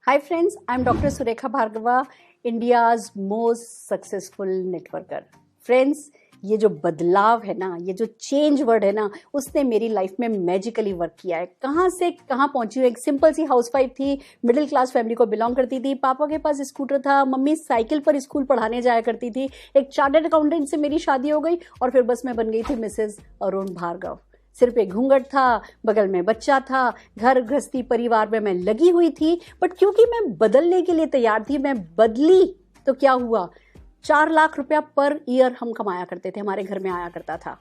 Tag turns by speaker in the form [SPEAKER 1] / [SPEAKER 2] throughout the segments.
[SPEAKER 1] Hi friends, I'm Dr. Surekha Bhargava, India's most successful networker. Friends, ये जो बदलाव है ना, ये जो चेंज वर्ड है ना, उसने मेरी लाइफ में मैजिकली वर्क किया है। कहाँ से कहाँ पहुंची हूँ। एक सिंपल सी हाउसवाइफ थी, मिडिल क्लास फैमिली को बिलोंग करती थी। पापा के पास स्कूटर था, मम्मी साइकिल पर स्कूल पढ़ाने जाया करती थी। एक चार्टर्ड अकाउंटेंट से मेरी शादी हो गई और फिर बस मैं बन गई थी मिसेज अरुण भार्गव। सिर पे घूंघट था, बगल में बच्चा था, घर गृहस्थी परिवार में मैं लगी हुई थी। बट क्योंकि मैं बदलने के लिए तैयार थी, मैं बदली तो क्या हुआ, 4 लाख रुपया पर ईयर हम कमाया करते थे, हमारे घर में आया करता था।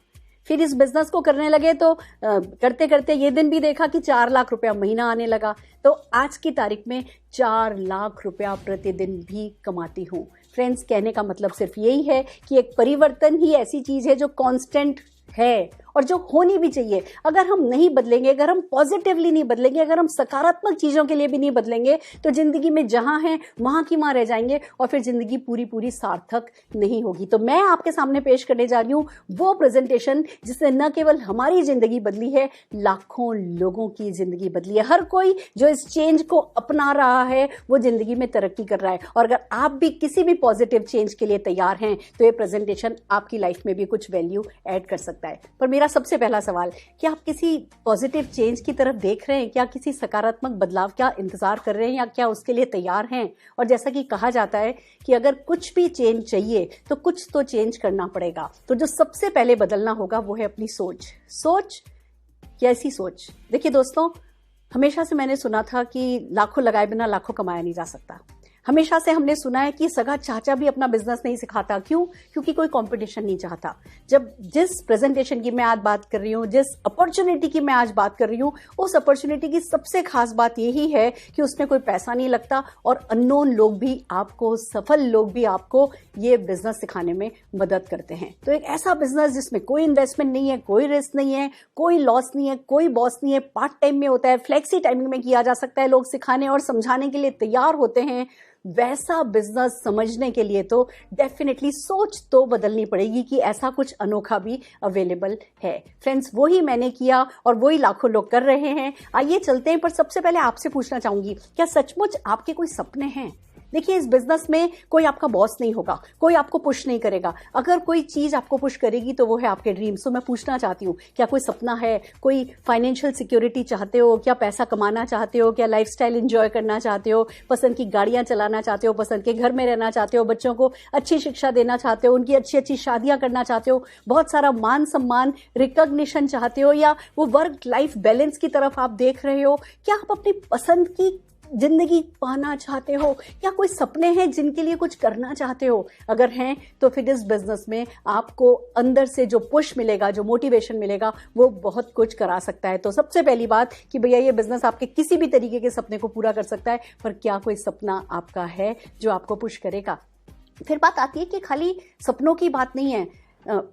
[SPEAKER 1] फिर इस बिजनेस को करने लगे तो करते करते ये दिन भी देखा कि 4 लाख रुपया महीना आने लगा। तो आज की तारीख में 4 लाख रुपया प्रतिदिन भी कमाती हूँ। फ्रेंड्स, कहने का मतलब सिर्फ यही है कि एक परिवर्तन ही ऐसी चीज है जो कांस्टेंट है और जो होनी भी चाहिए। अगर हम नहीं बदलेंगे, अगर हम पॉजिटिवली नहीं बदलेंगे, अगर हम सकारात्मक चीजों के लिए भी नहीं बदलेंगे, तो जिंदगी में जहां हैं वहां की वहां रह जाएंगे और फिर जिंदगी पूरी पूरी सार्थक नहीं होगी। तो मैं आपके सामने पेश करने जा रही हूं वो प्रेजेंटेशन जिसने न केवल हमारी जिंदगी बदली है, लाखों लोगों की जिंदगी बदली है। हर कोई जो इस चेंज को अपना रहा है वो जिंदगी में तरक्की कर रहा है। और अगर आप भी किसी भी पॉजिटिव चेंज के लिए तैयार हैं तो ये प्रेजेंटेशन आपकी लाइफ में भी कुछ वैल्यू ऐड कर सकता है। पर मेरा सबसे पहला सवाल, क्या आप किसी पॉजिटिव चेंज की तरफ देख रहे हैं? क्या किसी सकारात्मक बदलाव का इंतजार कर रहे हैं या क्या उसके लिए तैयार हैं? और जैसा कि कहा जाता है कि अगर कुछ भी चेंज चाहिए तो कुछ तो चेंज करना पड़ेगा। तो जो सबसे पहले बदलना होगा वो है अपनी सोच। सोच, कैसी सोच? देखिए दोस्तों, हमेशा से मैंने सुना था कि लाखों लगाए बिना लाखों कमाया नहीं जा सकता। हमेशा से हमने सुना है कि सगा चाचा भी अपना बिजनेस नहीं सिखाता। क्यों? क्योंकि कोई कंपटीशन नहीं चाहता। जब जिस प्रेजेंटेशन की मैं आज बात कर रही हूँ, जिस अपॉर्चुनिटी की मैं आज बात कर रही हूँ, उस अपॉर्चुनिटी की सबसे खास बात यही है कि उसमें कोई पैसा नहीं लगता और अननोन लोग भी आपको, सफल लोग भी आपको ये बिजनेस सिखाने में मदद करते हैं। तो एक ऐसा बिजनेस जिसमें कोई इन्वेस्टमेंट नहीं है, कोई रिस्क नहीं है, कोई लॉस नहीं है, कोई बॉस नहीं है, पार्ट टाइम में होता है, फ्लेक्सी टाइमिंग में किया जा सकता है, लोग सिखाने और समझाने के लिए तैयार होते हैं, वैसा बिजनेस समझने के लिए तो डेफिनेटली सोच तो बदलनी पड़ेगी कि ऐसा कुछ अनोखा भी अवेलेबल है। फ्रेंड्स, वही मैंने किया और वही लाखों लोग कर रहे हैं। आइए चलते हैं, पर सबसे पहले आपसे पूछना चाहूंगी, क्या सचमुच आपके कोई सपने हैं? देखिए, इस बिजनेस में कोई आपका बॉस नहीं होगा, कोई आपको पुश नहीं करेगा। अगर कोई चीज आपको पुश करेगी तो वो है आपके ड्रीम्स। तो मैं पूछना चाहती हूँ, क्या कोई सपना है? कोई फाइनेंशियल सिक्योरिटी चाहते हो? क्या पैसा कमाना चाहते हो? क्या लाइफस्टाइल एंजॉय करना चाहते हो? पसंद की गाड़ियां चलाना चाहते हो? पसंद के घर में रहना चाहते हो? बच्चों को अच्छी शिक्षा देना चाहते हो? उनकी अच्छी अच्छी शादियां करना चाहते हो? बहुत सारा मान सम्मान, रिकॉग्निशन चाहते हो? या वो वर्क लाइफ बैलेंस की तरफ आप देख रहे हो? क्या आप अपनी पसंद की जिंदगी पाना चाहते हो? क्या कोई सपने हैं जिनके लिए कुछ करना चाहते हो? अगर हैं तो फिर इस बिजनेस में आपको अंदर से जो पुश मिलेगा, जो मोटिवेशन मिलेगा, वो बहुत कुछ करा सकता है। तो सबसे पहली बात कि भैया, ये बिजनेस आपके किसी भी तरीके के सपने को पूरा कर सकता है, पर क्या कोई सपना आपका है जो आपको पुश करेगा? फिर बात आती है कि खाली सपनों की बात नहीं है,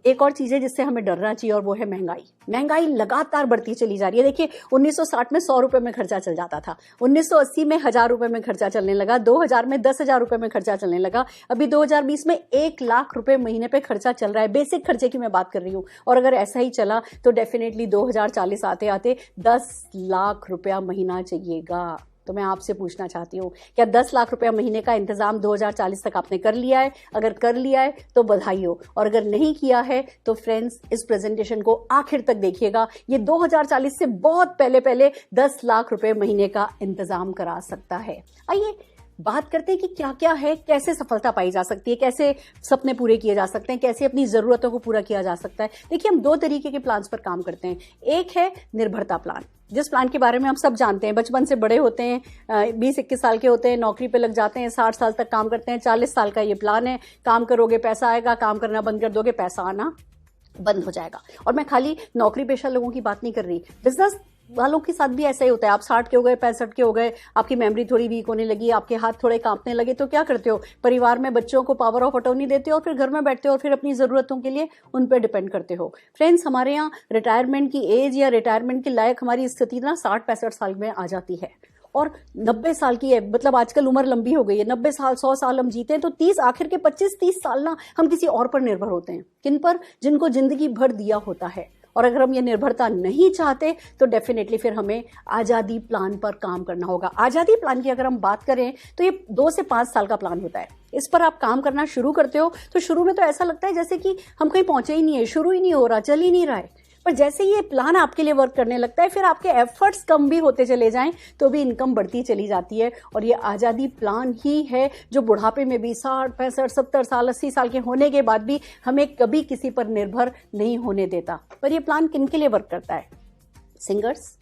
[SPEAKER 1] एक और चीज है जिससे हमें डरना चाहिए और वो है महंगाई। महंगाई लगातार बढ़ती चली जा रही है। देखिए, 1960 में 100 रुपए में खर्चा चल जाता था, 1980 में 1000 रुपए में खर्चा चलने लगा, 2000 में 10,000 रुपए में खर्चा चलने लगा, अभी 2020 में 1 लाख रुपए महीने पे खर्चा चल रहा है। बेसिक खर्चे की मैं बात कर रही हूँ। और अगर ऐसा ही चला तो डेफिनेटली 2040 आते आते 10 लाख रुपया महीना चाहिएगा। तो मैं आपसे पूछना चाहती हूँ, क्या 10 लाख रुपया महीने का इंतजाम 2040 तक आपने कर लिया है? अगर कर लिया है तो बधाई हो, और अगर नहीं किया है तो फ्रेंड्स, इस प्रेजेंटेशन को आखिर तक देखिएगा। ये 2040 से बहुत पहले पहले 10 लाख रुपए महीने का इंतजाम करा सकता है। आइए बात करते हैं कि क्या क्या है, कैसे सफलता पाई जा सकती है, कैसे सपने पूरे किए जा सकते हैं, कैसे अपनी जरूरतों को पूरा किया जा सकता है। देखिए, हम 2 तरीके के प्लान्स पर काम करते हैं। एक है निर्भरता प्लान, जिस प्लान के बारे में हम सब जानते हैं। बचपन से बड़े होते हैं, 20-21 साल के होते हैं, नौकरी पे लग जाते हैं, 60 साल तक काम करते हैं, 40 साल का ये प्लान है। काम करोगे पैसा आएगा, काम करना बंद कर दोगे पैसा आना बंद हो जाएगा। और मैं खाली नौकरी पेशा लोगों की बात नहीं कर रही, बिजनेस वालों के साथ भी ऐसा ही होता है। आप 60 के हो गए, 65 के हो गए, आपकी मेमोरी थोड़ी वीक होने लगी, आपके हाथ थोड़े कांपने लगे, तो क्या करते हो? परिवार में बच्चों को पावर ऑफ अटॉर्नी देते हो और फिर घर में बैठते हो और फिर अपनी जरूरतों के लिए उन पर डिपेंड करते हो। फ्रेंड्स, हमारे यहाँ रिटायरमेंट की एज या रिटायरमेंट के लायक हमारी स्थिति ना 60-65 साल में आ जाती है और 90 साल की है। मतलब आजकल उम्र लंबी हो गई है, 90 साल 100 साल हम जीते हैं, तो 30 आखिर के 25-30 साल ना हम किसी और पर निर्भर होते हैं। किन पर? जिनको जिंदगी भर दिया होता है। और अगर हम ये निर्भरता नहीं चाहते तो डेफिनेटली फिर हमें आज़ादी प्लान पर काम करना होगा। आज़ादी प्लान की अगर हम बात करें तो ये 2 से 5 साल का प्लान होता है। इस पर आप काम करना शुरू करते हो तो शुरू में तो ऐसा लगता है जैसे कि हम कहीं पहुंचे ही नहीं है, शुरू ही नहीं हो रहा, चल ही नहीं रहा है। पर जैसे ये प्लान आपके लिए वर्क करने लगता है, फिर आपके एफर्ट्स कम भी होते चले जाएं तो भी इनकम बढ़ती चली जाती है। और ये आज़ादी प्लान ही है जो बुढ़ापे में भी 60, 65, 70 साल, 80 साल के होने के बाद भी हमें कभी किसी पर निर्भर नहीं होने देता। पर ये प्लान किन के लिए वर्क करता है? सिंगर्स,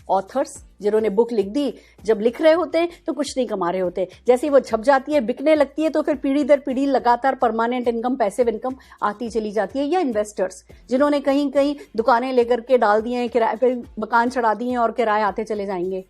[SPEAKER 1] ऑथर्स जिन्होंने बुक लिख दी, जब लिख रहे होते हैं तो कुछ नहीं कमा रहे होते, जैसे ही वो छप जाती है, बिकने लगती है तो फिर पीढ़ी दर पीढ़ी लगातार परमानेंट इनकम, पैसिव इनकम आती चली जाती है। या इन्वेस्टर्स जिन्होंने कहीं कहीं दुकानें लेकर के डाल दिए हैं, किराए पे मकान चढ़ा दिए हैं और किराए आते चले जाएंगे।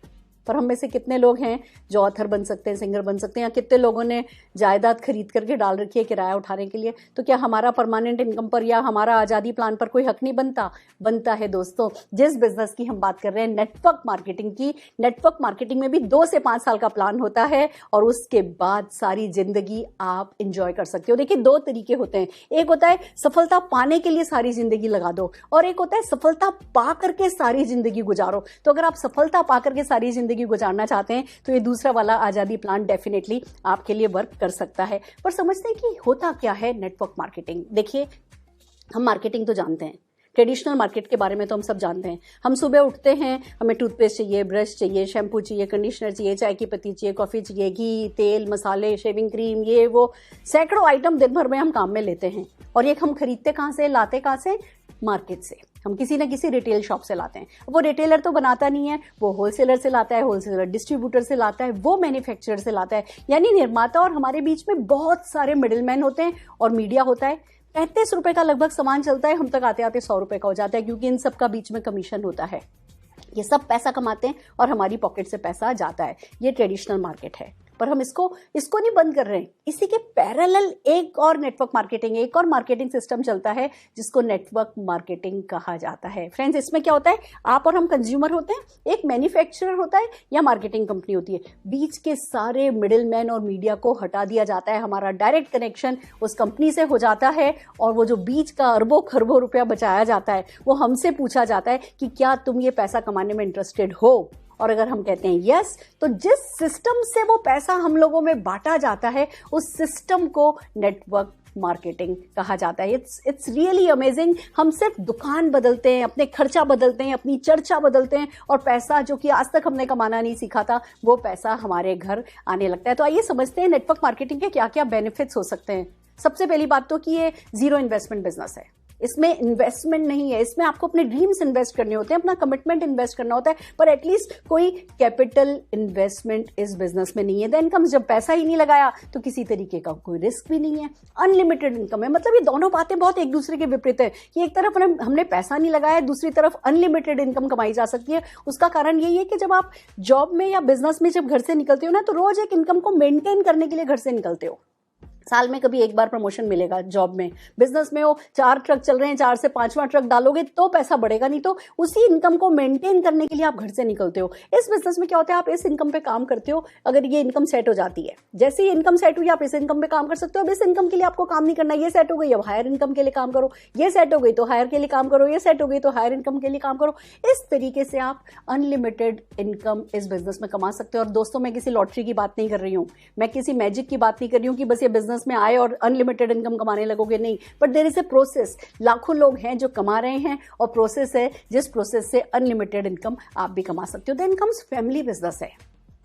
[SPEAKER 1] पर हम में से कितने लोग हैं जो ऑथर बन सकते हैं, सिंगर बन सकते हैं? या कितने लोगों ने जायदाद खरीद करके डाल रखी है किराया उठाने के लिए? तो क्या हमारा परमानेंट इनकम पर या हमारा आज़ादी प्लान पर कोई हक नहीं बनता? बनता है दोस्तों। जिस बिजनेस की हम बात कर रहे हैं, नेटवर्क मार्केटिंग की, नेटवर्क मार्केटिंग में भी 2 से 5 साल का प्लान होता है और उसके बाद सारी जिंदगी आप इंजॉय कर सकते हो। देखिए 2 तरीके होते हैं, एक होता है सफलता पाने के लिए सारी जिंदगी लगा दो, और एक होता है सफलता पा करके सारी जिंदगी गुजारो। तो अगर आप सफलता पा करके सारी जिंदगी गुजारना चाहते हैं तो ये दूसरा वाला आज़ादी प्लान डेफिनेटली आपके लिए वर्क कर सकता है। पर समझते हैं कि होता क्या है नेटवर्क मार्केटिंग। देखिए हम मार्केटिंग तो जानते हैं, ट्रेडिशनल मार्केट के बारे में तो हम सब जानते हैं। हम सुबह उठते हैं, हमें टूथपेस्ट चाहिए, ब्रश चाहिए, शैम्पू चाहिए, कंडीशनर चाहिए, चाय की पत्ती चाहिए, कॉफी चाहिए, घी, तेल, मसाले, शेविंग क्रीम, ये वो सैकड़ों आइटम दिन भर में हम काम में लेते हैं। और ये हम खरीदते कहाँ से, लाते कहाँ से? मार्केट से। हम किसी ना किसी रिटेल शॉप से लाते हैं। वो रिटेलर तो बनाता नहीं है, वो होलसेलर से लाता है, होलसेलर डिस्ट्रीब्यूटर से लाता है, वो मैन्युफैक्चरर से लाता है। यानी निर्माता और हमारे बीच में बहुत सारे मिडिलमैन होते हैं और मीडिया होता है। 35 रुपए का लगभग सामान चलता है, हम तक आते आते 100 रुपए का हो जाता है, क्योंकि इन सब का बीच में कमीशन होता है। ये सब पैसा कमाते हैं और हमारी पॉकेट से पैसा जाता है। ये ट्रेडिशनल मार्केट है। पर हम इसको नहीं बंद कर रहे हैं। इसी के पैरेलल एक और नेटवर्क मार्केटिंग, एक और मार्केटिंग सिस्टम चलता है जिसको नेटवर्क मार्केटिंग कहा जाता है। फ्रेंड्स, इसमें क्या होता है? आप और हम कंज्यूमर होते हैं, एक मैन्युफैक्चरर होता है या मार्केटिंग कंपनी होती है। बीच के सारे मिडिलमैन और मीडिया को हटा दिया जाता है। हमारा डायरेक्ट कनेक्शन उस कंपनी से हो जाता है और वो जो बीच का अरबों खरबों रुपया बचाया जाता है वो हमसे पूछा जाता है कि क्या तुम ये पैसा कमाने में इंटरेस्टेड हो? और अगर हम कहते हैं यस, तो जिस सिस्टम से वो पैसा हम लोगों में बांटा जाता है उस सिस्टम को नेटवर्क मार्केटिंग कहा जाता है। It's really amazing. हम सिर्फ दुकान बदलते हैं, अपने खर्चा बदलते हैं, अपनी चर्चा बदलते हैं और पैसा जो कि आज तक हमने कमाना नहीं सीखा था वो पैसा हमारे घर आने लगता है। तो आइए समझते हैं नेटवर्क मार्केटिंग के क्या क्या बेनिफिट्स हो सकते हैं। सबसे पहली बात तो कि ये 0 इन्वेस्टमेंट बिजनेस है। इसमें इन्वेस्टमेंट नहीं है, इसमें आपको अपने ड्रीम्स इन्वेस्ट करने होते हैं, अपना कमिटमेंट इन्वेस्ट करना होता है, पर एटलीस्ट कोई कैपिटल इन्वेस्टमेंट इस बिजनेस में नहीं है। द इनकम, जब पैसा ही नहीं लगाया तो किसी तरीके का कोई रिस्क भी नहीं है, अनलिमिटेड इनकम है। मतलब ये दोनों बातें बहुत एक दूसरे के विपरीत है कि एक तरफ हमने पैसा नहीं लगाया, दूसरी तरफ अनलिमिटेड इनकम कमाई जा सकती है। उसका कारण यही है कि जब आप जॉब में या बिजनेस में जब घर से निकलते हो ना, तो रोज एक इनकम को मेंटेन करने के लिए घर से निकलते हो। साल में कभी एक बार प्रमोशन मिलेगा जॉब में, बिजनेस में हो 4 ट्रक चल रहे हैं, 4 से 5वां ट्रक डालोगे तो पैसा बढ़ेगा, नहीं तो उसी इनकम को मेंटेन करने के लिए आप घर से निकलते हो। इस बिजनेस में क्या होता है, आप इस इनकम पे काम करते हो, अगर ये इनकम सेट हो जाती है, जैसे ही इनकम सेट हुई आप इस इनकम पे काम कर सकते हो। अब इस इनकम के लिए आपको काम नहीं करना, ये सेट हो गई अब हायर इनकम के लिए काम करो, ये सेट हो गई तो हायर के लिए काम करो, ये सेट हो गई तो हायर इनकम के लिए काम करो। इस तरीके से आप अनलिमिटेड इनकम इस बिजनेस में कमा सकते हो। और दोस्तों, मैं किसी लॉटरी की बात नहीं कर रही हूँ, मैं किसी मैजिक की बात नहीं कर रही हूँ कि बस ये बिजनेस में आए और अनलिमिटेड इनकम कमाने लगोगे, नहीं। But there is a process. लाखों लोग हैं जो कमा रहे हैं और प्रोसेस है जिस प्रोसेस से अनलिमिटेड इनकम आप भी कमा सकते हो। देन कम्स फैमिली बिजनेस है।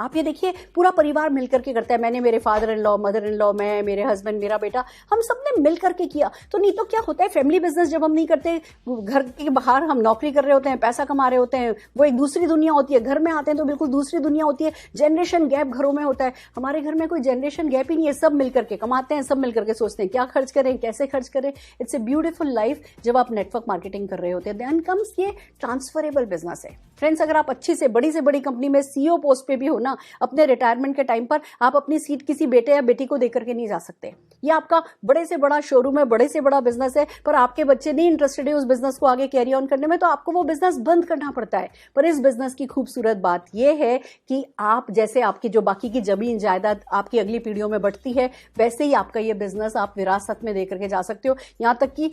[SPEAKER 1] आप ये देखिए, पूरा परिवार मिलकर के करता है। मैंने, मेरे father in law, mother in law, मैं, मेरे हस्बैंड, मेरा बेटा, हम सब ने मिल करके किया। तो नहीं तो क्या होता है, फैमिली बिजनेस जब हम नहीं करते, घर के बाहर हम नौकरी कर रहे होते हैं, पैसा कमा रहे होते हैं, वो एक दूसरी दुनिया होती है। घर में आते हैं तो बिल्कुल दूसरी दुनिया होती है। जनरेशन गैप घरों में होता है। हमारे घर में कोई जनरेशन गैप ही नहीं है, सब मिलकर के कमाते हैं, सब मिलकर के सोचते हैं क्या खर्च करें, कैसे खर्च करें। इट्स ए ब्यूटीफुल लाइफ जब आप नेटवर्क मार्केटिंग कर रहे होते हैं। देन कम्स ये ट्रांसफरेबल बिजनेस है। फ्रेंड्स, अगर आप अच्छी से बड़ी कंपनी में सीईओ पोस्ट पे भी हो ना, अपने रिटायरमेंट के टाइम पर आप अपनी सीट किसी बेटे या बेटी को देकर के नहीं जा सकते। ये आपका बड़े से बड़ा शोरूम है, बड़े से बड़ा बिजनेस है, पर आपके बच्चे नहीं इंटरेस्टेड है उस बिजनेस को आगे कैरी ऑन करने में, तो आपको वो बिजनेस बंद करना पड़ता है। पर इस बिजनेस की खूबसूरत बात यह है कि आप, जैसे आपकी जो बाकी की जमीन जायदाद आपकी अगली पीढ़ियों में बढ़ती है, वैसे ही आपका ये बिजनेस आप विरासत में देकर के जा सकते हो। यहां तक कि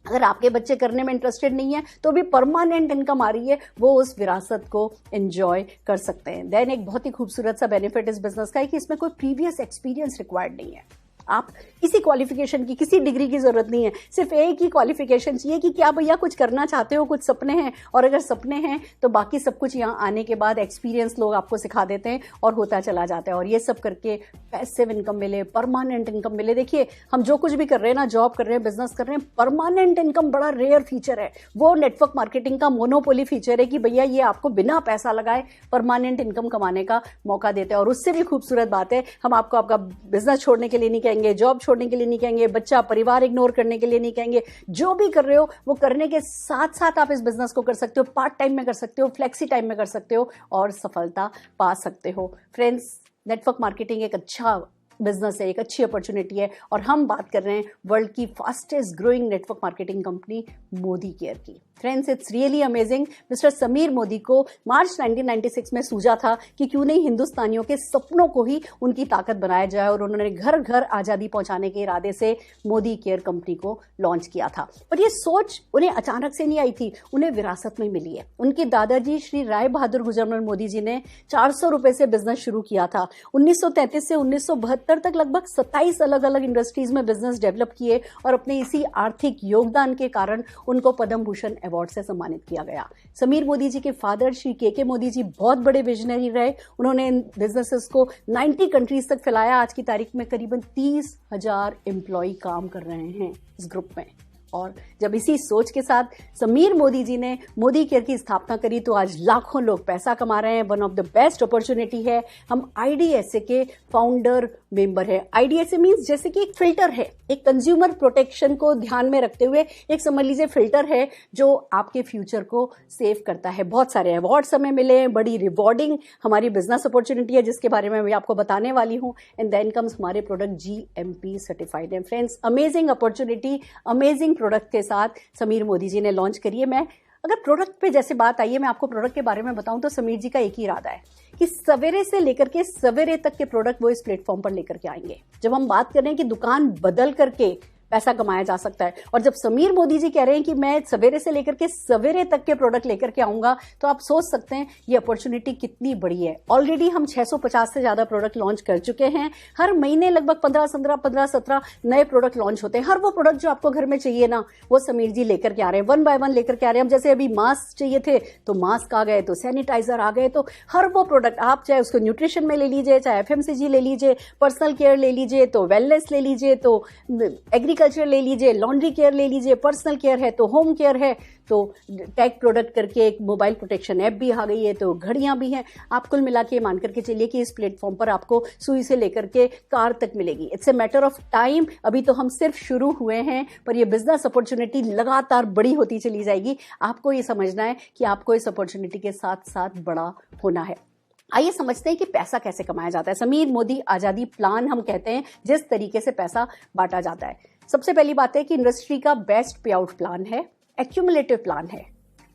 [SPEAKER 1] अगर आपके बच्चे करने में इंटरेस्टेड नहीं है तो भी परमानेंट इनकम आ रही है, वो उस विरासत को एंजॉय कर सकते हैं। देन एक बहुत ही खूबसूरत सा बेनिफिट इस बिजनेस का है कि इसमें कोई प्रीवियस एक्सपीरियंस रिक्वायर्ड नहीं है। आप किसी क्वालिफिकेशन की, किसी डिग्री की जरूरत नहीं है, सिर्फ एक ही क्वालिफिकेशन चाहिए कि क्या भैया कुछ करना चाहते हो, कुछ सपने हैं, और अगर सपने हैं तो बाकी सब कुछ यहाँ आने के बाद एक्सपीरियंस लोग आपको सिखा देते हैं और होता चला जाता है। और ये सब करके पैसिव इनकम मिले, परमानेंट इनकम मिले। देखिए हम जो कुछ भी कर रहे हैं ना, जॉब कर रहे हैं, बिजनेस कर रहे हैं, परमानेंट इनकम बड़ा रेयर फीचर है। वो नेटवर्क मार्केटिंग का मोनोपोली फीचर है कि भैया ये आपको बिना पैसा लगाए परमानेंट इनकम कमाने का मौका देते हैं। और उससे भी खूबसूरत बात है, हम आपको आपका बिजनेस छोड़ने के लिए नहीं कहेंगे, जॉब छोड़ने के लिए नहीं कहेंगे, बच्चा परिवार इग्नोर करने के लिए नहीं कहेंगे। जो भी कर रहे हो वो करने के साथ साथ आप इस बिजनेस को कर सकते हो, पार्ट टाइम में कर सकते हो, फ्लेक्सी टाइम में कर सकते हो और सफलता पा सकते हो। फ्रेंड्स, नेटवर्क मार्केटिंग एक अच्छा बिजनेस है, एक अच्छी अपॉर्चुनिटी है। और हम बात कर रहे हैं वर्ल्ड की fastest growing network marketing company Modi care की। Friends, it's really amazing. Mister Sameer Modi को मार्च 1996 में सूझा था कि क्यों नहीं हिंदुस्तानियों के सपनों को ही उनकी ताकत बनाया जाए, और उन्होंने घर घर आजादी पहुंचाने के इरादे से मोदी केयर कंपनी को लॉन्च किया था। पर यह सोच उन्हें अचानक से नहीं आई थी, उन्हें विरासत में मिली है। उनके दादाजी श्री राय बहादुर गुजरमल मोदी जी ने 400 रुपए से बिजनेस शुरू किया था। 1933 से 1972 तक लगभग 27 अलग अलग इंडस्ट्रीज में बिजनेस डेवलप किए, और अपने इसी आर्थिक योगदान के कारण उनको पद्म भूषण अवार्ड से सम्मानित किया गया। समीर मोदी जी के फादर श्री के मोदी जी बहुत बड़े विजनरी रहे। उन्होंने इन बिजनेसेस को 90 कंट्रीज तक फैलाया। आज की तारीख में करीबन 30,000 एम्प्लॉय काम कर रहे हैं इस ग्रुप में। और जब इसी सोच के साथ समीर मोदी जी ने मोदी केयर की स्थापना करी तो आज लाखों लोग पैसा कमा रहे हैं। One of the best opportunity है। हम IDSA के फाउंडर मेंबर है। IDSA मीन्स जैसे कि एक फिल्टर है, एक कंज्यूमर प्रोटेक्शन को ध्यान में रखते हुए एक समझ लीजिए फिल्टर है जो आपके फ्यूचर को सेव करता है। बहुत सारे अवार्ड्स हमें मिले हैं, बड़ी रिवॉर्डिंग हमारी बिजनेस अपॉर्चुनिटी है जिसके बारे में मैं आपको बताने वाली हूँ। एंड देन कम्स हमारे प्रोडक्ट GMP सर्टिफाइड है। Friends, amazing opportunity, amazing product के साथ समीर मोदी जी ने लॉन्च करी है। मैं अगर प्रोडक्ट पे जैसे बात आई है, मैं आपको प्रोडक्ट के बारे में बताऊं तो समीर जी का एक ही इरादा है कि सवेरे से लेकर के सवेरे तक के प्रोडक्ट वो इस प्लेटफॉर्म पर लेकर के आएंगे। जब हम बात कर रहे हैं कि दुकान बदल करके पैसा कमाया जा सकता है, और जब समीर मोदी जी कह रहे हैं कि मैं सवेरे से लेकर के सवेरे तक के प्रोडक्ट लेकर के आऊंगा, तो आप सोच सकते हैं ये अपॉर्चुनिटी कितनी बड़ी है। ऑलरेडी हम 650 से ज्यादा प्रोडक्ट लॉन्च कर चुके हैं। हर महीने लगभग 15-17 नए प्रोडक्ट लॉन्च होते हैं। हर वो प्रोडक्ट जो आपको घर में चाहिए ना, वो समीर जी लेकर के आ रहे हैं, 1 बाय 1 लेकर के आ रहे हैं। हम जैसे अभी मास्क चाहिए थे तो मास्क आ गए, तो सैनिटाइजर आ गए, तो हर वो प्रोडक्ट आप चाहे उसको न्यूट्रिशन में ले लीजिए, चाहे FMCG ले लीजिए, पर्सनल केयर ले लीजिए, तो वेलनेस ले लीजिए, तो एग्रीकल्चर ले लीजिए, लॉन्ड्री केयर ले लीजिए, पर्सनल केयर है तो होम केयर है, तो टेक प्रोडक्ट करके एक मोबाइल प्रोटेक्शन ऐप भी आ गई है, तो घड़ियां भी हैं। आप कुल मिला के मान करके चलिए कि इस प्लेटफॉर्म पर आपको सुई से लेकर के कार तक मिलेगी। It's a matter of time. अभी तो हम सिर्फ शुरू हुए हैं, पर ये बिजनेस अपॉर्चुनिटी लगातार बड़ी होती चली जाएगी। आपको ये समझना है कि आपको इस अपॉर्चुनिटी के साथ साथ बड़ा होना है। आइए समझते हैं कि पैसा कैसे कमाया जाता है। समीर मोदी आजादी प्लान हम कहते हैं जिस तरीके से पैसा बांटा जाता है। सबसे पहली बात है कि इंडस्ट्री का बेस्ट पे आउट प्लान है, एक्यूमुलेटिव प्लान है।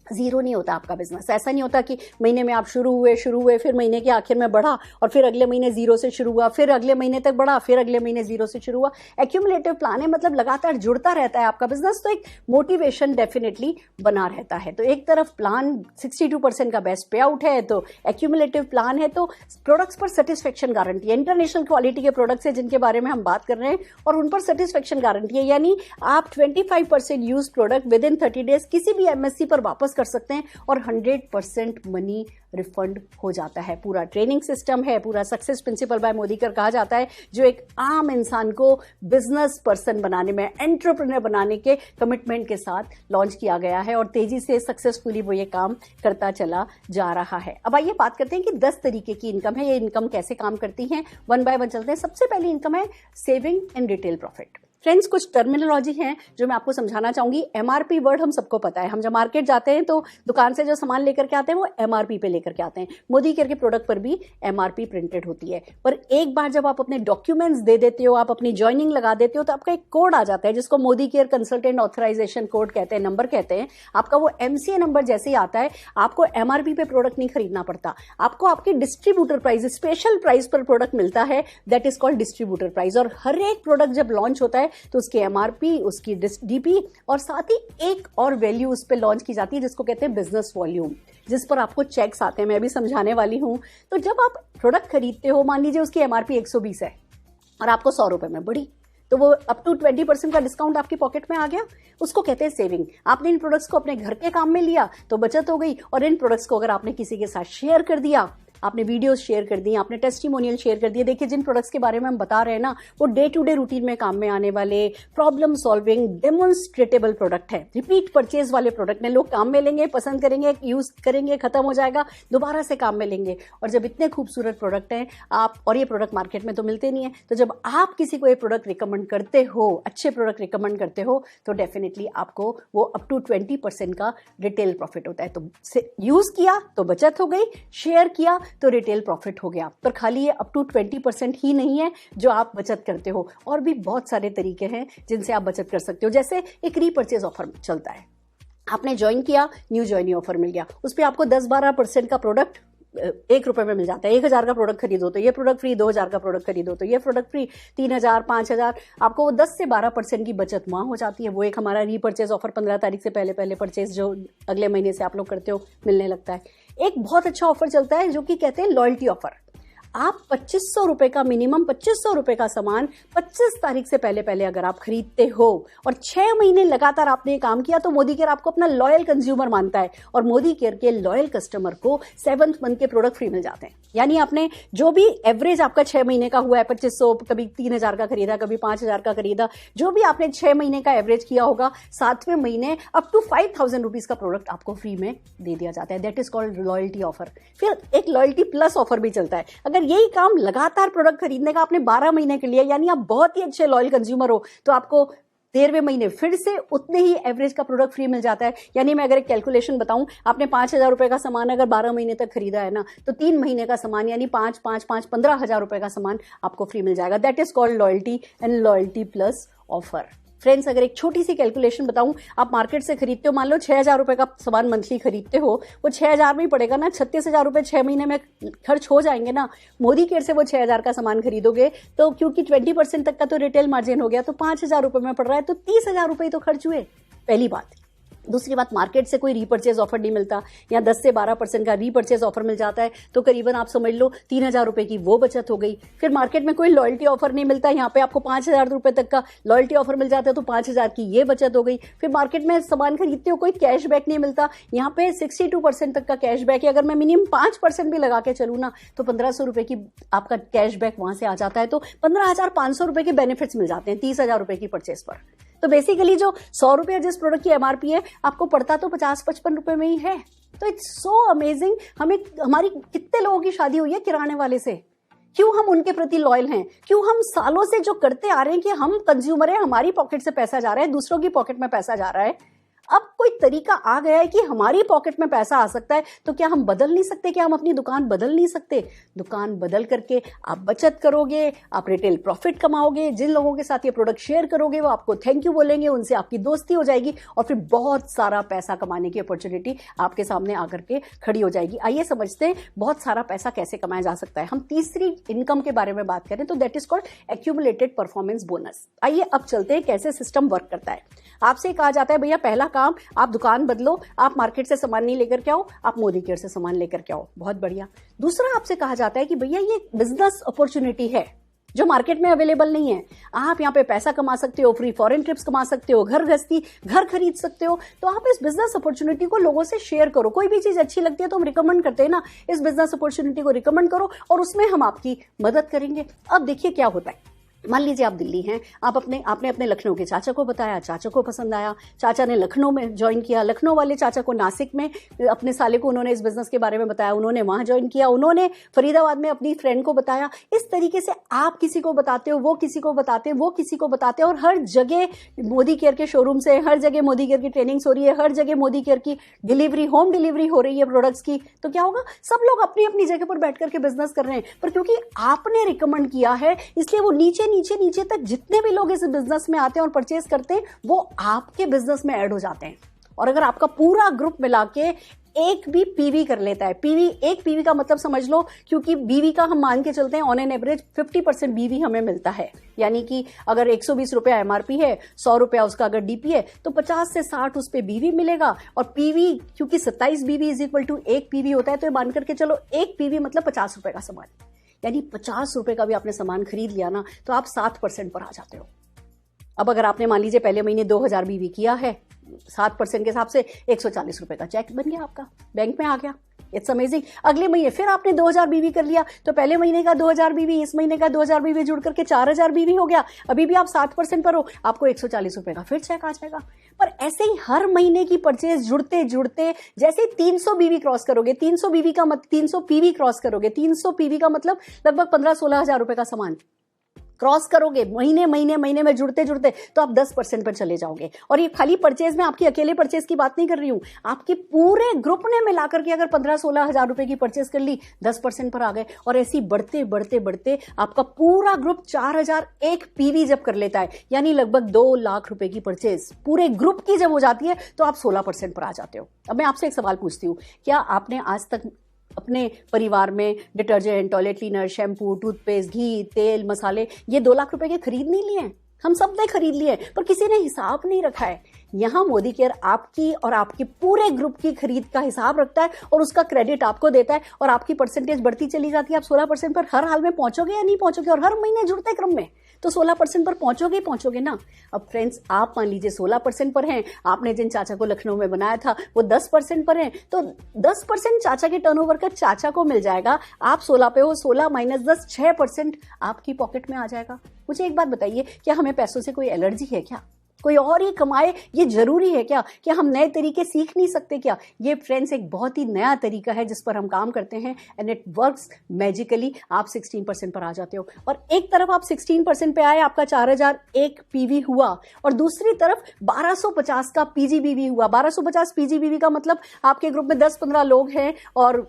[SPEAKER 1] जीरो नहीं होता आपका बिजनेस। ऐसा नहीं होता कि महीने में आप शुरू हुए फिर महीने के आखिर में बढ़ा, और फिर अगले महीने जीरो से शुरू हुआ, फिर अगले महीने तक बढ़ा, फिर अगले महीने जीरो से शुरू हुआ। एक्यूमुलेटिव प्लान है, मतलब लगातार जुड़ता रहता है आपका बिजनेस, तो एक मोटिवेशन डेफिनेटली बना रहता है। तो एक तरफ प्लान 62% का बेस्ट पे आउट है, तो एक्यूमुलेटिव प्लान है, तो प्रोडक्ट्स पर सेटिस्फेक्शन गारंटी है। इंटरनेशनल क्वालिटी के प्रोडक्ट्स है जिनके बारे में हम बात कर रहे हैं, और उन पर सेटिस्फेक्शन गारंटी है। यानी आप 25% use product with in 30 days किसी भी MSC पर वापस कर सकते हैं, और 100% मनी रिफंड हो जाता है। पूरा ट्रेनिंग सिस्टम है, पूरा success principal bye Modi care कहा जाता है, जो एक आम इंसान को बिजनेस पर्सन बनाने में, एंटरप्रेन्योर बनाने के कमिटमेंट के साथ लॉन्च किया गया है, और तेजी से सक्सेसफुली वो ये काम करता चला जा रहा है। अब आइए बात करते हैं कि 10 तरीके की इनकम है। ये इनकम कैसे काम करती है, 1 बाय 1 चलते हैं। सबसे पहली इनकम है saving and retail profit. Friends, कुछ टर्मिनोलॉजी है जो मैं आपको समझाना चाहूंगी। MRP वर्ड हम सबको पता है। हम जब मार्केट जाते हैं तो दुकान से जो सामान लेकर के आते हैं वो MRP पे लेकर के आते हैं। मोदी केयर के प्रोडक्ट पर भी MRP प्रिंटेड होती है, पर एक बार जब आप अपने डॉक्यूमेंट्स दे देते हो, आप अपनी ज्वाइनिंग लगा देते हो, तो आपका एक कोड आ जाता है जिसको Modi care consultant authorisation code कहते हैं, नंबर कहते हैं। आपका वो MCA नंबर जैसे ही आता है, आपको MRP पे प्रोडक्ट नहीं खरीदना पड़ता, आपको आपकी डिस्ट्रीब्यूटर प्राइस, स्पेशल प्राइस पर प्रोडक्ट मिलता है, that is called distributor price. और हर एक प्रोडक्ट जब लॉन्च होता है तो उसकी एमआरपी, उसकी डीपी और साथ ही एक और वैल्यू उस पर लॉन्च की जाती है जिसको कहते हैं बिजनेस वॉल्यूम, जिस पर आपको चेक्स आते हैं। मैं भी समझाने वाली हूं। तो जब आप प्रोडक्ट खरीदते हो, मान लीजिए उसकी एमआरपी 120 है और आपको 100 रुपए में पड़ी, तो वो अप टू 20% का डिस्काउंट आपकी पॉकेट में आ गया, उसको कहते हैं सेविंग। आपने इन प्रोडक्ट्स को अपने घर के काम में लिया तो बचत हो गई, और इन प्रोडक्ट्स को अगर आपने किसी के साथ शेयर कर दिया, आपने वीडियोस शेयर कर दी, आपने टेस्टिमोनियल शेयर कर दिए। देखिए जिन प्रोडक्ट्स के बारे में हम बता रहे हैं ना, वो डे टू डे रूटीन में काम में आने वाले, प्रॉब्लम सॉल्विंग, डेमोन्स्ट्रेटेबल प्रोडक्ट है, रिपीट परचेज वाले प्रोडक्ट हैं। लोग काम में लेंगे, पसंद करेंगे, यूज करेंगे, खत्म हो जाएगा, दोबारा से काम में लेंगे। और जब इतने खूबसूरत प्रोडक्ट हैं आप, और ये प्रोडक्ट मार्केट में तो मिलते नहीं है, तो जब आप किसी को ये प्रोडक्ट रिकमेंड करते हो, अच्छे प्रोडक्ट रिकमेंड करते हो, तो डेफिनेटली आपको वो अप टू 20% का रिटेल प्रॉफिट होता है। तो यूज किया तो बचत हो गई, शेयर किया तो रिटेल प्रॉफिट हो गया। पर खाली ये अप टू 20% ही नहीं है जो आप बचत करते हो, और भी बहुत सारे तरीके हैं जिनसे आप बचत कर सकते हो। जैसे एक रीपर्चेज ऑफर चलता है, आपने ज्वाइन किया, न्यू ज्वाइनी ऑफर मिल गया, उस पर आपको 10-12% का प्रोडक्ट 1 रुपए में मिल जाता है। 1000 का प्रोडक्ट खरीदो तो ये प्रोडक्ट फ्री, 2000 का प्रोडक्ट खरीदो तो ये प्रोडक्ट फ्री, 3000, 5000, आपको वो 10 से 12% की बचत वहां हो जाती है। वो एक हमारा रीपर्चेज ऑफर 15 तारीख से पहले परचेज जो अगले महीने से आप लोग करते हो मिलने लगता है। एक बहुत अच्छा ऑफर चलता है जो कि कहते हैं लॉयल्टी ऑफर। आप 2500 रुपए का, मिनिमम 2500 रुपए का सामान 25 तारीख से पहले अगर आप खरीदते हो और 6 महीने लगातार आपने ये काम किया, तो मोदी केयर आपको अपना लॉयल कंज्यूमर मानता है, और मोदी केयर के लॉयल कस्टमर को 7th मंथ के प्रोडक्ट फ्री मिल जाते हैं। यानी आपने जो भी एवरेज आपका 6 महीने का हुआ है, 2500, कभी 3000 का खरीदा, कभी 5000 का खरीदा, जो भी आपने 6 महीने का एवरेज किया होगा, 7वें महीने अप टू 5000 रुपीज का प्रोडक्ट आपको फ्री में दे दिया जाता है। That is called loyalty offer. फिर एक लॉयल्टी प्लस ऑफर भी चलता है। अगर यही काम लगातार प्रोडक्ट खरीदने का आपने 12 महीने के लिए, यानी आप बहुत ही अच्छे लॉयल कंज्यूमर हो, तो आपको 13वें महीने फिर से उतने ही एवरेज का प्रोडक्ट फ्री मिल जाता है। यानी मैं अगर एक कैलकुलेशन बताऊं, आपने 5000 रुपए का सामान अगर 12 महीने तक खरीदा है ना, तो 3 महीने का सामान यानी 15,000 रुपए का सामान आपको फ्री मिल जाएगा। That is called loyalty and loyalty plus offer. Friends, अगर एक छोटी सी कैलकुलेशन बताऊं, आप मार्केट से खरीदते हो, मान लो 6000 रुपए का सामान मंथली खरीदते हो, वो 6000 में ही पड़ेगा ना, 36,000 रुपए 6 महीने में खर्च हो जाएंगे ना। मोदी केयर से वो 6000 का सामान खरीदोगे तो क्योंकि 20% तक का तो रिटेल मार्जिन हो गया, तो 5000 रुपए में पड़ रहा है, तो 30,000 रुपए ही तो खर्च हुए। पहली बात। दूसरी बात, मार्केट से कोई रीपर्चेज ऑफर नहीं मिलता, या 10 से 12% का रीपर्चेज ऑफर मिल जाता है, तो करीबन आप समझ लो 3000 रुपए की वो बचत हो गई। फिर मार्केट में कोई लॉयल्टी ऑफर नहीं मिलता, यहाँ पे आपको 5000 रुपए तक का लॉयल्टी ऑफर मिल जाता है, तो 5000 की ये बचत हो गई। फिर मार्केट में सामान खरीदते हो, कोई कैशबैक नहीं मिलता, यहाँ पे 62% तक का कैशबैक है। अगर मैं मिनिमम 5% भी लगा के चलूँ ना, तो 1500 रुपए की आपका कैशबैक वहां से आ जाता है, तो 15,500 रुपए के बेनिफिट्स मिल जाते हैं 30,000 रुपए की परचेज पर। तो बेसिकली जो 100 रुपया जिस प्रोडक्ट की एमआरपी है, आपको पड़ता तो 50-55 रुपए में ही है। तो इट्स सो अमेजिंग। हमारी कितने लोगों की शादी हुई है किराने वाले से? क्यों हम उनके प्रति लॉयल हैं? क्यों हम सालों से जो करते आ रहे हैं कि हम कंज्यूमर हैं, हमारी पॉकेट से पैसा जा रहा है, दूसरों की पॉकेट में पैसा जा रहा है, अब कोई तरीका आ गया है कि हमारी पॉकेट में पैसा आ सकता है, तो क्या हम बदल नहीं सकते? क्या हम अपनी दुकान बदल नहीं सकते? दुकान बदल करके आप बचत करोगे, आप रिटेल प्रॉफिट कमाओगे, जिन लोगों के साथ ये प्रोडक्ट शेयर करोगे वो आपको थैंक यू बोलेंगे, उनसे आपकी दोस्ती हो जाएगी, और फिर बहुत सारा पैसा कमाने की अपॉर्चुनिटी आपके सामने आकर के खड़ी हो जाएगी। आइए समझते हैं बहुत सारा पैसा कैसे कमाया जा सकता है। हम तीसरी इनकम के बारे में बात करें तो that is called accumulated performance bonus. आइए अब चलते हैं कैसे सिस्टम वर्क करता है। आपसे कहा जाता है भैया पहला काम आप दुकान बदलो, आप मार्केट से सामान नहीं लेकर के आओ, आप मोदी केयर से सामान लेकर के आओ। बहुत बढ़िया। दूसरा आपसे कहा जाता है कि भैया ये बिजनेस अपॉर्चुनिटी है जो मार्केट में अवेलेबल नहीं है। आप यहाँ पे पैसा कमा सकते हो, फ्री फॉरेन ट्रिप्स कमा सकते हो, घर गृहस्थी घर खरीद सकते हो। तो आप इस बिजनेस अपॉर्चुनिटी को लोगों से शेयर करो। कोई भी चीज अच्छी लगती है तो हम रिकमेंड करते हैं ना, इस बिजनेस अपॉर्चुनिटी को रिकमेंड करो और उसमें हम आपकी मदद करेंगे। अब देखिए क्या होता है। मान लीजिए आप दिल्ली हैं, आपने अपने लखनऊ के चाचा को बताया, चाचा को पसंद आया, चाचा ने लखनऊ में ज्वाइन किया, लखनऊ वाले चाचा को नासिक में अपने साले को उन्होंने इस बिजनेस के बारे में बताया, उन्होंने वहां ज्वाइन किया, उन्होंने फरीदाबाद में अपनी फ्रेंड को बताया। इस तरीके से आप किसी को बताते हो, वो किसी को बताते हैं, वो किसी को बताते हैं, और हर जगह मोदी केयर के शोरूम से, हर जगह मोदी केयर की ट्रेनिंग्स हो रही है, हर जगह मोदी केयर की डिलीवरी, होम डिलीवरी हो रही है प्रोडक्ट्स की। तो क्या होगा, सब लोग अपनी अपनी जगह पर बैठ करके बिजनेस कर रहे हैं, पर क्योंकि आपने रिकमेंड किया है इसलिए वो नीचे नीचे नीचे तक जितने भी लोग इस बिजनेस में आते हैं और परचेज करते हैं वो आपके बिजनेस में ऐड हो जाते हैं। और अगर आपका पूरा ग्रुप मिला के एक भी पीवी कर लेता है। पीवी, एक पीवी का मतलब समझ लो, क्योंकि बीवी का हम मान के चलते हैं ऑन एन एवरेज 50% बीवी हमें मिलता है, यानी कि अगर 120 रुपया एमआरपी है, 100 रुपया उसका अगर डीपी है, तो 50 से 60 उस पे बीवी मिलेगा। और पीवी, क्योंकि 27 बीवी इज इक्वल टू एक पीवी होता है, तो मान करके चलो एक पीवी मतलब 50 रुपए का सामान, यानी 50 रुपए का भी आपने सामान खरीद लिया ना, तो आप 7% पर आ जाते हो। अब अगर आपने मान लीजिए पहले महीने 2000 बीवी किया है, 7% के हिसाब से 140 रुपए का चेक बन गया, आपका बैंक में आ गया। It's amazing. अगले महीने फिर आपने 2000 बीवी कर लिया, तो पहले महीने का 2000 बीवी, इस महीने का 2000 बीवी जुड़ करके 4000 बीवी हो गया। अभी भी आप 7% पर हो, आपको 140 रुपए का फिर चेक आ जाएगा। पर ऐसे ही हर महीने की परचेज जुड़ते जुड़ते, जैसे 300 बीवी क्रॉस करोगे, 300 बीवी का मतलब 300 पीवी क्रॉस करोगे, 300 पीवी का मतलब लगभग 15-16 हजार रुपए का सामान क्रॉस करोगे महीने महीने महीने में जुड़ते जुड़ते, तो आप 10% पर चले जाओगे। और ये खाली परचेज में, आपकी अकेले परचेज की बात नहीं कर रही हूं, आपके पूरे ग्रुप ने मिला करके अगर 15-16 हजार रुपए की परचेज कर ली, 10% पर आ गए। और ऐसी बढ़ते बढ़ते बढ़ते आपका पूरा ग्रुप 4001 पीवी जब कर लेता है, यानी लगभग 2 लाख रुपए की परचेज पूरे ग्रुप की जब हो जाती है, तो आप 16% पर आ जाते हो। अब मैं आपसे एक सवाल पूछती हूं, क्या आपने आज तक अपने परिवार में detergent, toilet cleaner, shampoo, toothpaste, घी, तेल, मसाले, ये 2 लाख रुपए के खरीद नहीं लिए? हम सब ने खरीद लिए, पर किसी ने हिसाब नहीं रखा है। यहां मोदी केयर आपकी और आपके पूरे ग्रुप की खरीद का हिसाब रखता है और उसका क्रेडिट आपको देता है, और आपकी परसेंटेज बढ़ती चली जाती है। आप 16% पर हर हाल में पहुंचोगे या नहीं पहुंचोगे? और हर महीने जुड़ते क्रम में तो 16% पर पहुंचोगे ही पहुंचोगे ना। अब फ्रेंड्स, आप मान लीजिए 16% पर हैं, आपने जिन चाचा को लखनऊ में बनाया था वो 10% पर हैं, तो 10% चाचा के टर्नओवर का चाचा को मिल जाएगा। आप 16 पे हो, 16 माइनस 10, 6% आपकी पॉकेट में आ जाएगा। मुझे एक बात बताइए, क्या हमें पैसों से कोई एलर्जी है क्या? कोई और ही कमाए ये जरूरी है क्या? क्या हम नए तरीके सीख नहीं सकते क्या? ये फ्रेंड्स एक बहुत ही नया तरीका है जिस पर हम काम करते हैं, एंड इट वर्क्स मैजिकली। आप 16% पर आ जाते हो, और एक तरफ आप 16% पे आए, आपका 4001 पीवी हुआ, और दूसरी तरफ 1250 का पीजीबीवी हुआ। 1250 पीजीबीवी का मतलब आपके ग्रुप में 10-15 लोग हैं और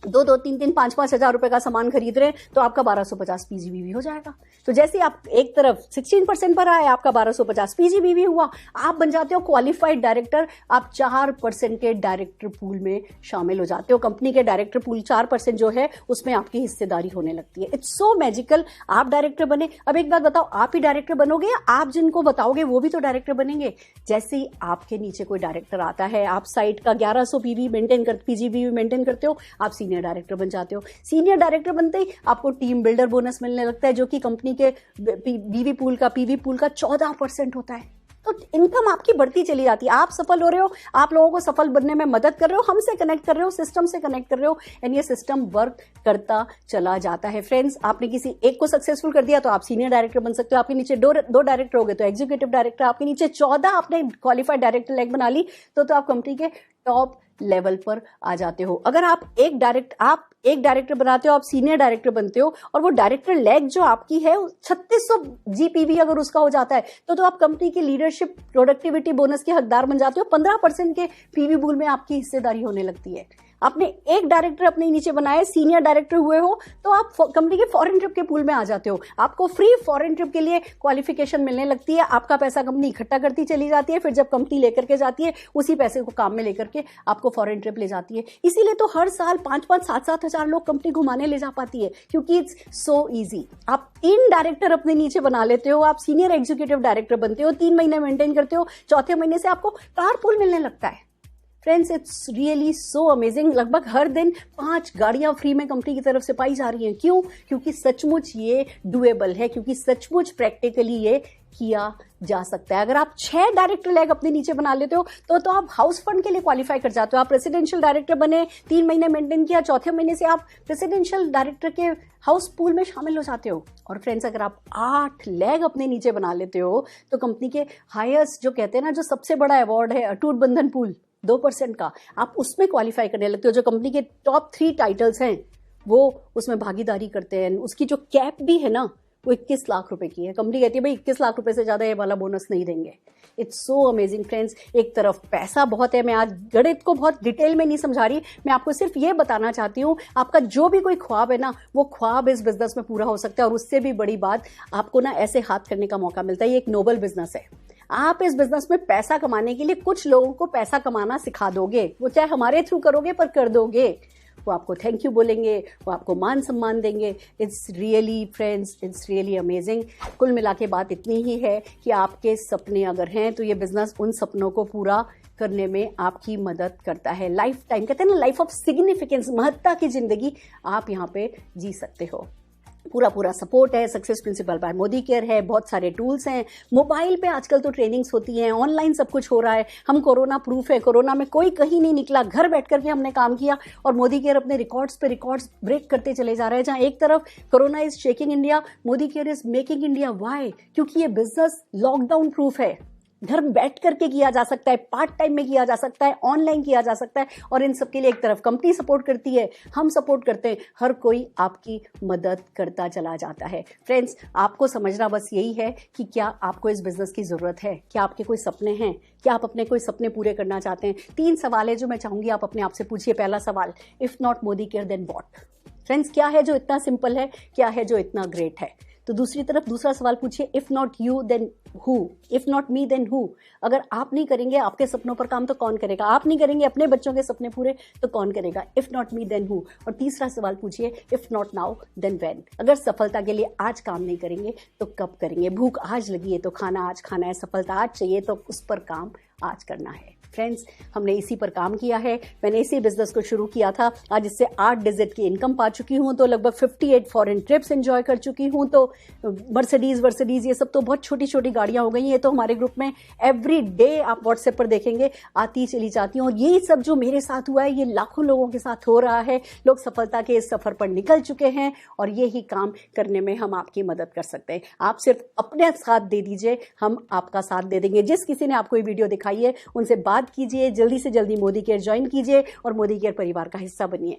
[SPEAKER 1] 2-2, 3-3, 5-5 हजार रुपए का सामान खरीद रहे हैं, तो आपका 1250 पीजीबीवी हो जाएगा। तो जैसे आप एक तरफ 16% पर आए, आपका 1250 पीजीबीवी हुआ, आप बन जाते हो क्वालिफाइड डायरेक्टर। आप 4% के डायरेक्टर पूल में शामिल हो जाते हो। कंपनी के डायरेक्टर पूल 4% जो है उसमें आपकी हिस्सेदारी होने लगती है। It's so magical. आप डायरेक्टर बने। अब एक बात बताओ, आप ही डायरेक्टर बनोगे या आप जिनको बताओगे वो भी तो डायरेक्टर बनेंगे? जैसे ही आपके नीचे कोई डायरेक्टर आता है, आप साइट का 1100 पीजीबीवी मेंटेन करते हो, आप सीनियर डायरेक्टर बन जाते हो। सीनियर डायरेक्टर बनते ही आपको टीम बिल्डर बोनस मिलने लगता है, जो कि कंपनी के पीवी पूल का 14% होता है। तो इनकम आपकी बढ़ती चली जाती है। आप सफल हो रहे हो, आप लोगों को सफल बनने में मदद कर रहे हो, हमसे कनेक्ट कर रहे हो, सिस्टम से कनेक्ट कर रहे हो, एंड ये सिस्टम वर्क करता चला जाता है। फ्रेंड्स, आपने किसी एक को सक्सेसफुल कर दिया तो आप सीनियर डायरेक्टर बन सकते हो। आपके नीचे दो डायरेक्टर हो गए तो एग्जीक्यूटिव डायरेक्टर। आपके नीचे 14 आपने क्वालिफाइड डायरेक्टर लैग बना ली तो आप कंपनी के टॉप लेवल पर आ जाते हो। अगर आप एक डायरेक्टर बनाते हो, आप सीनियर डायरेक्टर बनते हो, और वो डायरेक्टर लैग जो आपकी है 3600 जीपीवी अगर उसका हो जाता है, तो आप कंपनी की लीडरशिप प्रोडक्टिविटी बोनस के हकदार बन जाते हो। 15% के पीवी पूल में आपकी हिस्सेदारी होने लगती है। आपने एक डायरेक्टर अपने नीचे बनाए, सीनियर डायरेक्टर हुए हो, तो आप कंपनी के फॉरेन ट्रिप के पूल में आ जाते हो। आपको फ्री फॉरेन ट्रिप के लिए क्वालिफिकेशन मिलने लगती है। आपका पैसा कंपनी इकट्ठा करती चली जाती है, फिर जब कंपनी लेकर के जाती है, उसी पैसे को काम में लेकर के आपको फॉरेन ट्रिप ले जाती है। इसीलिए तो हर साल 5-5, 7-7 हजार लोग कंपनी घुमाने ले जा पाती है, क्योंकि इट्स सो ईजी। आप 3 डायरेक्टर अपने नीचे बना लेते हो, आप सीनियर एग्जीक्यूटिव डायरेक्टर बनते हो, 3 महीने मेंटेन करते हो, चौथे महीने से आपको कार पूल मिलने लगता है। Friends, it's really so amazing. लगभग हर दिन 5 गाड़ियां फ्री में कंपनी की तरफ से पाई जा रही हैं। क्यों? क्योंकि सचमुच ये डुएबल है, क्योंकि सचमुच प्रैक्टिकली ये किया जा सकता है। अगर आप 6 डायरेक्टर लैग अपने नीचे बना लेते हो तो आप हाउस फंड के लिए क्वालिफाई कर जाते हो। आप प्रेसिडेंशियल डायरेक्टर बने, 3 महीने मेंटेन किया, चौथे महीने से आप प्रेसिडेंशियल डायरेक्टर के हाउस पूल में शामिल हो जाते हो। और फ्रेंड्स, अगर आप 8 लैग अपने नीचे बना लेते हो तो कंपनी के हाईएस्ट जो कहते हैं ना, जो सबसे बड़ा अवार्ड है अटूट बंधन पूल 2% का, आप उसमें क्वालिफाई करने लगते हो। जो कंपनी के टॉप 3 टाइटल्स हैं वो उसमें भागीदारी करते हैं। उसकी जो कैप भी है ना, वो 21 लाख रुपए की है। कंपनी कहती है भाई 21 लाख रुपए से ज्यादा ये वाला बोनस नहीं देंगे। It's so amazing friends. एक तरफ पैसा बहुत है, मैं आज गणित को बहुत डिटेल में नहीं समझा रही, मैं आपको सिर्फ ये बताना चाहती हूँ, आपका जो भी कोई ख्वाब है ना, वो ख्वाब इस बिजनेस में पूरा हो सकता है। और उससे भी बड़ी बात, आपको ना ऐसे हाथ करने का मौका मिलता है। ये एक नोबल बिजनेस है। आप इस बिजनेस में पैसा कमाने के लिए कुछ लोगों को पैसा कमाना सिखा दोगे, वो चाहे हमारे थ्रू करोगे पर कर दोगे। वो आपको थैंक यू बोलेंगे, वो आपको मान सम्मान देंगे। It's really friends, it's really amazing. कुल मिला के बात इतनी ही है कि आपके सपने अगर हैं तो ये बिजनेस उन सपनों को पूरा करने में आपकी मदद करता है। लाइफ टाइम, कहते हैं ना, लाइफ ऑफ सिग्निफिकेंस, महत्ता की जिंदगी आप यहाँ पे जी सकते हो। पूरा सपोर्ट है, success principal bye Modi care है, बहुत सारे टूल्स हैं, मोबाइल पे आजकल तो ट्रेनिंग्स होती हैं, ऑनलाइन सब कुछ हो रहा है। हम कोरोना प्रूफ है, कोरोना में कोई कहीं नहीं निकला, घर बैठ करके हमने काम किया और मोदी केयर अपने रिकॉर्ड्स पे रिकॉर्ड्स ब्रेक करते चले जा रहे हैं। जहां एक तरफ corona is shaking India, Modi care is making India. Why? क्योंकि ये बिजनेस लॉकडाउन प्रूफ है, घर बैठ करके किया जा सकता है, पार्ट टाइम में किया जा सकता है, ऑनलाइन किया जा सकता है। और इन सब के लिए एक तरफ कंपनी सपोर्ट करती है, हम सपोर्ट करते हैं, हर कोई आपकी मदद करता चला जाता है। फ्रेंड्स, आपको समझना बस यही है कि क्या आपको इस बिजनेस की जरूरत है, क्या आपके कोई सपने हैं, क्या आप अपने कोई सपने पूरे करना चाहते हैं। 3 सवाल है जो मैं चाहूंगी आप अपने आप से पूछिए। पहला सवाल, if not Modi care then what? Friends, क्या है जो इतना सिंपल है, क्या है जो इतना ग्रेट है? तो दूसरी तरफ दूसरा सवाल पूछिए, if not you then who? If not me then who? अगर आप नहीं करेंगे आपके सपनों पर काम तो कौन करेगा? आप नहीं करेंगे अपने बच्चों के सपने पूरे तो कौन करेगा? If not me then who? और तीसरा सवाल पूछिए, if not now then when? अगर सफलता के लिए आज काम नहीं करेंगे तो कब करेंगे? भूख आज लगी है तो खाना आज खाना है, सफलता आज चाहिए तो उस पर काम आज करना है। फ्रेंड्स, हमने इसी पर काम किया है। मैंने इसी बिजनेस को शुरू किया था, आज इससे 8 डिजिट की इनकम पा चुकी हूं, तो लगभग 58 फॉरेन ट्रिप्स एंजॉय कर चुकी हूं। तो मर्सिडीज ये सब तो बहुत छोटी छोटी गाड़ियां हो गई हैं। तो हमारे ग्रुप में एवरी डे आप व्हाट्सएप पर देखेंगे आती चली जाती हूँ। और यही सब जो मेरे साथ हुआ है ये लाखों लोगों के साथ हो रहा है। लोग सफलता के इस सफर पर निकल चुके हैं और यही काम करने में हम आपकी मदद कर सकते हैं। आप सिर्फ अपने साथ दे दीजिए, हम आपका साथ दे देंगे। जिस किसी ने आपको ये वीडियो दिखाई है उनसे बात कीजिए, जल्दी से जल्दी मोदी केयर ज्वाइन कीजिए और मोदी केयर परिवार का हिस्सा बनिए।